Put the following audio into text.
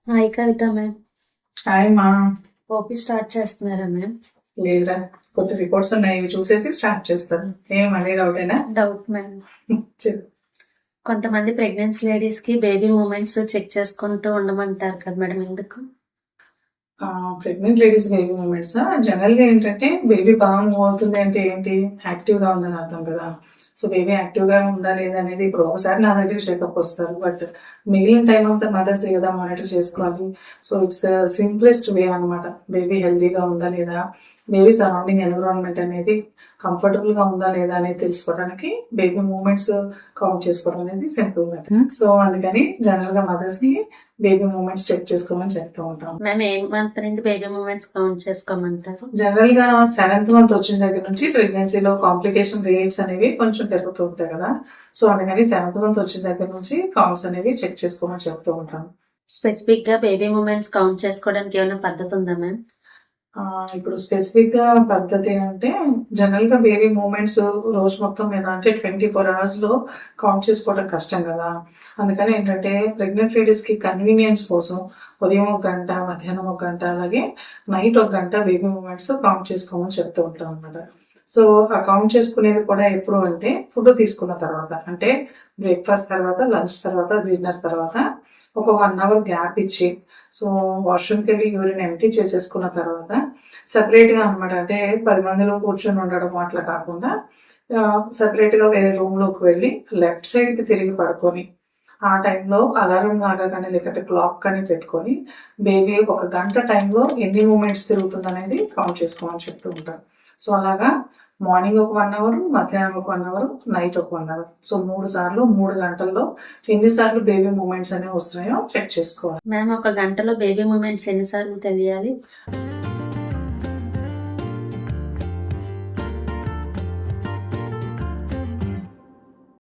Hi కవిత ma'am. Hi మా. OP start చేస్తున్నారా ma'am? లేదురా, కొన్ని రిపోర్ట్స్ ఉన్నాయి, ఇవి చూసేసి స్టార్ట్ చేస్తాను. ఏమని డౌటేనా? Doubt ma'am. చెప్పు. కొంతమంది ప్రెగ్నెన్సీ లేడీస్ కి బేబీ మూమెంట్స్ చెక్ చేసుకుంటూ ఉండమంటారు కదా మేడం, ఎందుకు? ప్రెగ్నెంట్ లేడీస్ బేబీ మూమెంట్స్ జనరల్గా ఏంటంటే బేబీ బాగా మూవ్ అవుతుంది అంటే ఏంటి, యాక్టివ్గా ఉందని అర్థం కదా. సో బేబీ యాక్టివ్గా ఉందా లేదా అనేది ఇప్పుడు ఒకసారి నా దగ్గర చెకప్ వస్తారు, బట్ మిగిలిన టైం అంతా మదర్స్ కదా మానిటర్ చేసుకోవాలి. సో ఇట్స్ ద సింప్లెస్ట్ వే అనమాట. బేబీ హెల్తీగా ఉందా లేదా, బేబీ సరౌండింగ్ ఎన్విరాన్మెంట్ అనేది కంఫర్టబుల్గా ఉందా లేదా అనేది తెలుసుకోవడానికి బేబీ మూమెంట్స్ కౌంట్ చేసుకోవడం అనేది సింపుల్ మెథడ్. సో అందుకని జనరల్గా మదర్స్ని బేబీ మూమెంట్స్ చెక్ చేసుకోమని చెప్తూ ఉంటాం. మ్యామ్ ఏ మంత్ నుండి బేబీ మూమెంట్స్ కౌంట్ చేసుకోమంటారు? జనరల్ గా 7th మంత్ వచ్చిన దగ్గర నుంచి ప్రెగ్నెన్సీలో కాంప్లికేషన్ రేట్స్ అనేవి కొంచెం పెరుగుతూ ఉంటాయి కదా. సో అందుకని 7th మంత్ వచ్చిన దగ్గర నుంచి కౌంట్స్ అనేవి చెక్ చేసుకోమని చెప్తూ ఉంటాం. స్పెసిఫిక్ గా బేబీ మూమెంట్స్ కౌంట్ చేసుకోవడానికి ఏమైనా పద్ధతి ఉందా మ్యామ్? ఇప్పుడు స్పెసిఫిక్ గా పద్ధతి అంటే జనరల్ గా బేబీ మూమెంట్స్ రోజు మొత్తం మీద అంటే 24 hours లో కౌంట్ చేసుకోవడం కష్టం కదా. అందుకని ఏంటంటే ప్రెగ్నెంట్ లేడీస్ కి కన్వీనియన్స్ కోసం ఉదయం 1 గంట, మధ్యాహ్నం 1 గంట, అలాగే నైట్ 1 గంట బేబీ మూమెంట్స్ కౌంట్ చేసుకోమని చెప్తూ ఉంటాం అనమాట. సో ఆ కౌంట్ చేసుకునేది కూడా ఎప్పుడు అంటే ఫుడ్ తీసుకున్న తర్వాత, అంటే బ్రేక్ఫాస్ట్ తర్వాత, లంచ్ తర్వాత, డిన్నర్ తర్వాత ఒక 1 hour గ్యాప్ ఇచ్చి, సో వాష్రూమ్కి వెళ్ళి యూరిన్ ఎంటీ చేసేసుకున్న తర్వాత సపరేట్గా అనమాట, అంటే 10 మందిలో కూర్చొని ఉండడం అట్లా కాకుండా సపరేట్గా వేరే రూమ్లోకి వెళ్ళి లెఫ్ట్ సైడ్కి తిరిగి పడుకొని ఆ టైంలో అలారం లాగా కానీ లేకపోతే క్లాక్ కానీ పెట్టుకొని బేబీ 1 గంట టైంలో ఎన్ని మూమెంట్స్ తిరుగుతుంది అనేది కౌంట్ చేసుకోమని చెప్తూ ఉంటారు. సో అలాగా మార్నింగ్ ఒక 1 hour, మధ్యాహ్నం ఒక 1 hour, నైట్ ఒక 1 hour. సో 3 సార్లు 3 గంటల్లో ఎన్నిసార్లు బేబీ మూమెంట్స్ అనేవి వస్తున్నాయో చెక్ చేసుకోవాలి. మ్యామ్ ఒక గంటలో బేబీ మూమెంట్స్ ఎన్నిసార్లు తెలియాలి?